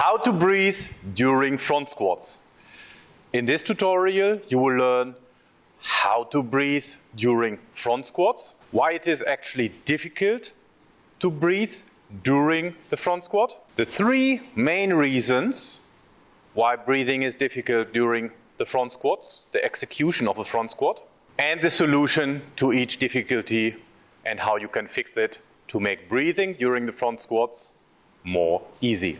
How to breathe during front squats. In this tutorial, you will learn how to breathe during front squats, why it is actually difficult to breathe during the front squat, the 3 main reasons why breathing is difficult during the front squats, the execution of a front squat, and the solution to each difficulty and how you can fix it to make breathing during the front squats more easy.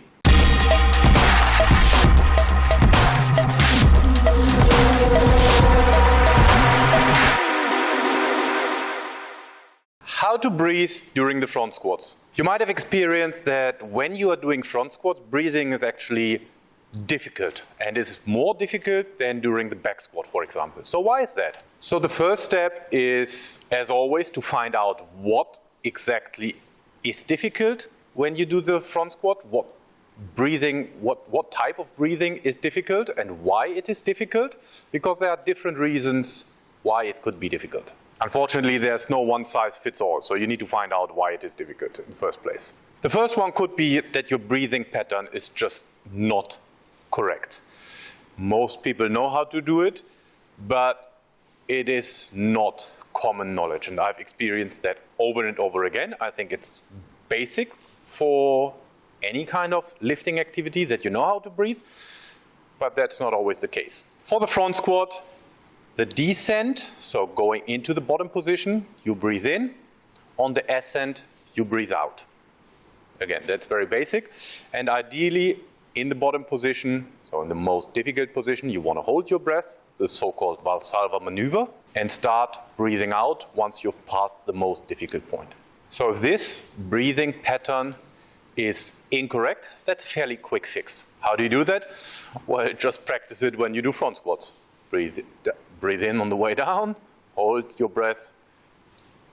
How to breathe during the front squats. You might have experienced that when you are doing front squats, breathing is actually difficult, and is more difficult than during the back squat, for example. So why is that? So the first step is, as always, to find out what exactly is difficult when you do the front squat, what type of breathing is difficult and why it is difficult, because there are different reasons why it could be difficult. Unfortunately, there's no one size fits all, so you need to find out why it is difficult in the first place. The first one could be that your breathing pattern is just not correct. Most people know how to do it, but it is not common knowledge, and I've experienced that over and over again. I think it's basic for any kind of lifting activity that you know how to breathe, but that's not always the case. For the front squat, the descent, so going into the bottom position, you breathe in. On the ascent, you breathe out. Again, that's very basic. And ideally, in the bottom position, so in the most difficult position, you want to hold your breath, the so-called Valsalva maneuver, and start breathing out once you've passed the most difficult point. So if this breathing pattern is incorrect, that's a fairly quick fix. How do you do that? Well, just practice it when you do front squats. Breathe in on the way down, hold your breath,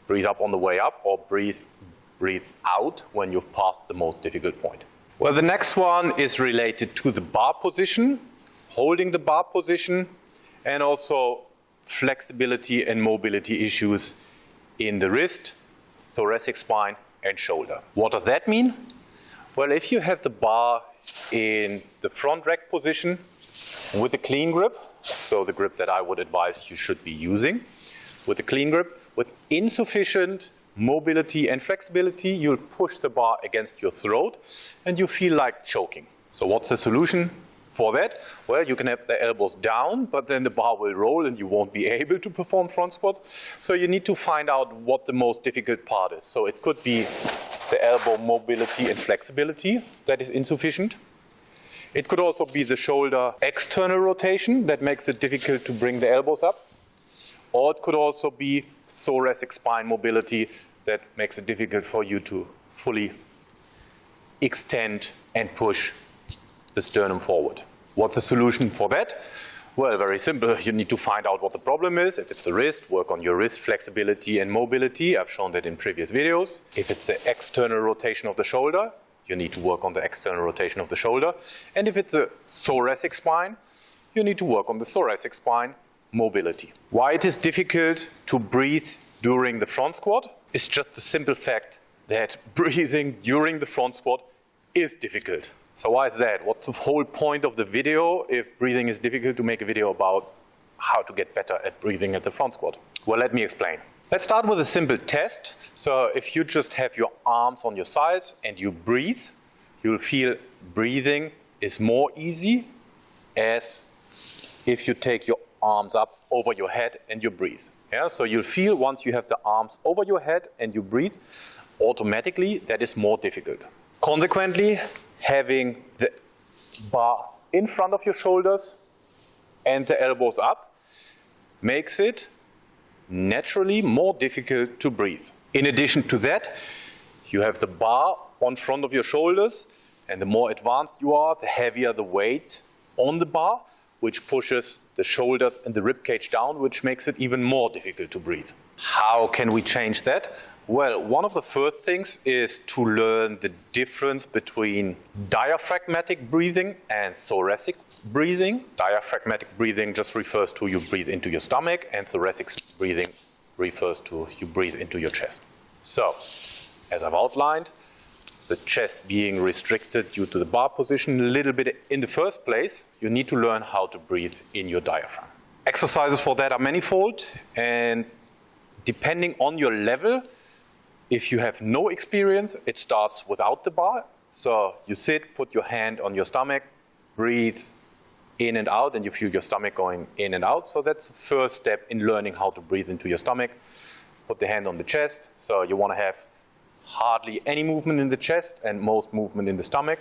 breathe up on the way up, or breathe out when you've passed the most difficult point. Well, the next one is related to the bar position, holding the bar position, and also flexibility and mobility issues in the wrist, thoracic spine, and shoulder. What does that mean? Well, if you have the bar in the front rack position with a clean grip, so the grip that I would advise you should be using, with a clean grip, with insufficient mobility and flexibility, you'll push the bar against your throat and you feel like choking. So what's the solution for that? Well, you can have the elbows down, but then the bar will roll and you won't be able to perform front squats. So you need to find out what the most difficult part is. So it could be the elbow mobility and flexibility that is insufficient. It could also be the shoulder external rotation that makes it difficult to bring the elbows up. Or it could also be thoracic spine mobility that makes it difficult for you to fully extend and push the sternum forward. What's the solution for that? Well, very simple. You need to find out what the problem is. If it's the wrist, work on your wrist flexibility and mobility. I've shown that in previous videos. If it's the external rotation of the shoulder, you need to work on the external rotation of the shoulder. And if it's the thoracic spine, you need to work on the thoracic spine mobility. Why it is difficult to breathe during the front squat is just the simple fact that breathing during the front squat is difficult. So why is that? What's the whole point of the video if breathing is difficult, to make a video about how to get better at breathing at the front squat? Well, let me explain. Let's start with a simple test. So if you just have your arms on your sides and you breathe, you'll feel breathing is more easy as if you take your arms up over your head and you breathe. Yeah? So you'll feel once you have the arms over your head and you breathe, automatically that is more difficult. Consequently, having the bar in front of your shoulders and the elbows up makes it naturally more difficult to breathe. In addition to that, you have the bar on front of your shoulders, and the more advanced you are, the heavier the weight on the bar, which pushes the shoulders and the rib cage down, which makes it even more difficult to breathe. How can we change that? Well, one of the first things is to learn the difference between diaphragmatic breathing and thoracic breathing. Diaphragmatic breathing just refers to you breathe into your stomach, and thoracic breathing refers to you breathe into your chest. So, as I've outlined, the chest being restricted due to the bar position a little bit in the first place, you need to learn how to breathe in your diaphragm. Exercises for that are manifold, and depending on your level, if you have no experience, it starts without the bar. So you sit, put your hand on your stomach, breathe in and out, and you feel your stomach going in and out. So that's the first step in learning how to breathe into your stomach. Put the hand on the chest. So you want to have hardly any movement in the chest and most movement in the stomach.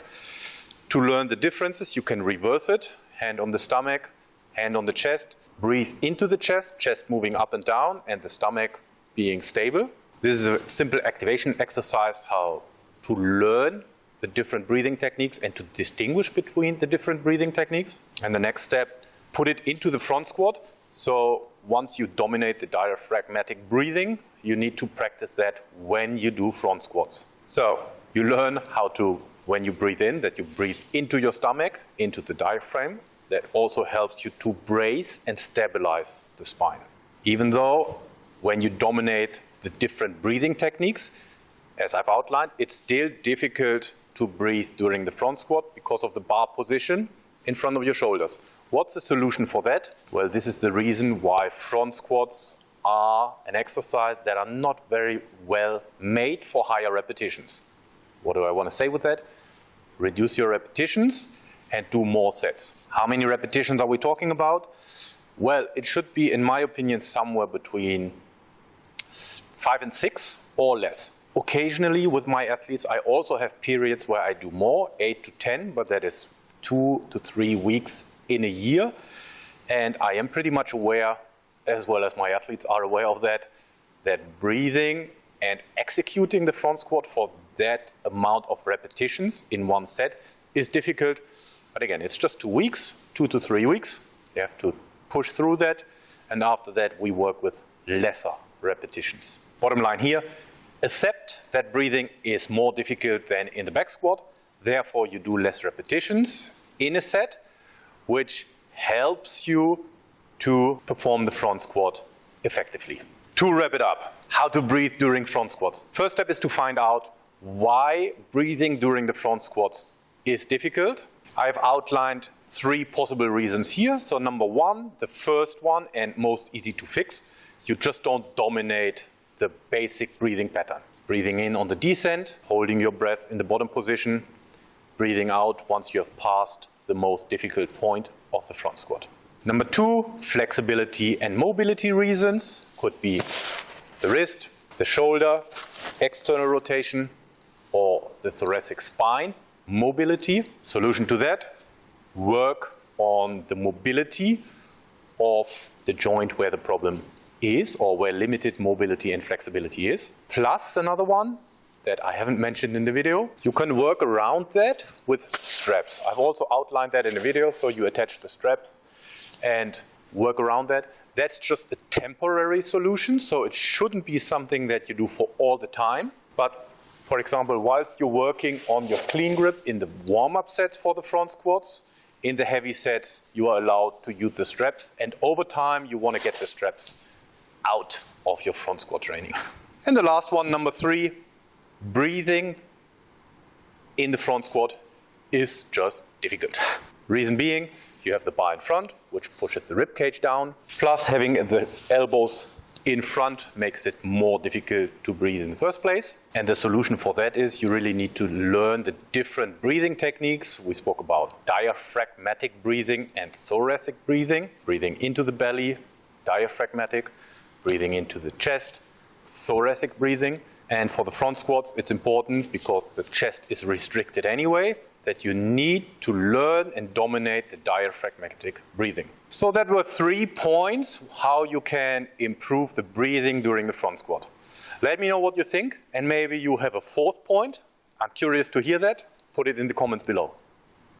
To learn the differences, you can reverse it. Hand on the stomach, hand on the chest. Breathe into the chest, chest moving up and down, and the stomach being stable. This is a simple activation exercise how to learn the different breathing techniques and to distinguish between the different breathing techniques. And the next step, put it into the front squat. So once you dominate the diaphragmatic breathing, you need to practice that when you do front squats. So you learn how to, when you breathe in, that you breathe into your stomach, into the diaphragm. That also helps you to brace and stabilize the spine. Even though when you dominate the different breathing techniques, as I've outlined, it's still difficult to breathe during the front squat because of the bar position in front of your shoulders. What's the solution for that? Well, this is the reason why front squats are an exercise that are not very well made for higher repetitions. What do I want to say with that? Reduce your repetitions and do more sets. How many repetitions are we talking about? Well, it should be, in my opinion, somewhere between 5 and 6 or less. Occasionally with my athletes, I also have periods where I do more, 8 to 10, but that is 2 to 3 weeks in a year. And I am pretty much aware, as well as my athletes are aware of that breathing and executing the front squat for that amount of repetitions in one set is difficult. But again, it's just 2 weeks, 2 to 3 weeks. You have to push through that. And after that, we work with lesser repetitions. Bottom line here, accept that breathing is more difficult than in the back squat. Therefore, you do less repetitions in a set, which helps you to perform the front squat effectively. To wrap it up, how to breathe during front squats. First step is to find out why breathing during the front squats is difficult. I've outlined 3 possible reasons here. So number 1, the first one and most easy to fix, you just don't dominate the basic breathing pattern. Breathing in on the descent, holding your breath in the bottom position, breathing out once you have passed the most difficult point of the front squat. Number 2, flexibility and mobility reasons. Could be the wrist, the shoulder, external rotation, or the thoracic spine. Mobility. Solution to that, work on the mobility of the joint where the problem is, or where limited mobility and flexibility is. Plus another one that I haven't mentioned in the video, you can work around that with straps. I've also outlined that in the video, so you attach the straps and work around that. That's just a temporary solution, so it shouldn't be something that you do for all the time. But for example, whilst you're working on your clean grip in the warm-up sets for the front squats, in the heavy sets, you are allowed to use the straps, and over time, you want to get the straps out of your front squat training. And the last one, number 3, breathing in the front squat is just difficult. Reason being, you have the bar in front, which pushes the rib cage down, plus having the elbows in front makes it more difficult to breathe in the first place. And the solution for that is you really need to learn the different breathing techniques. We spoke about diaphragmatic breathing and thoracic breathing. Breathing into the belly, diaphragmatic. Breathing into the chest, thoracic breathing. And for the front squats, it's important because the chest is restricted anyway, that you need to learn and dominate the diaphragmatic breathing. So that were 3 points how you can improve the breathing during the front squat. Let me know what you think, and maybe you have a 4th point. I'm curious to hear that. Put it in the comments below.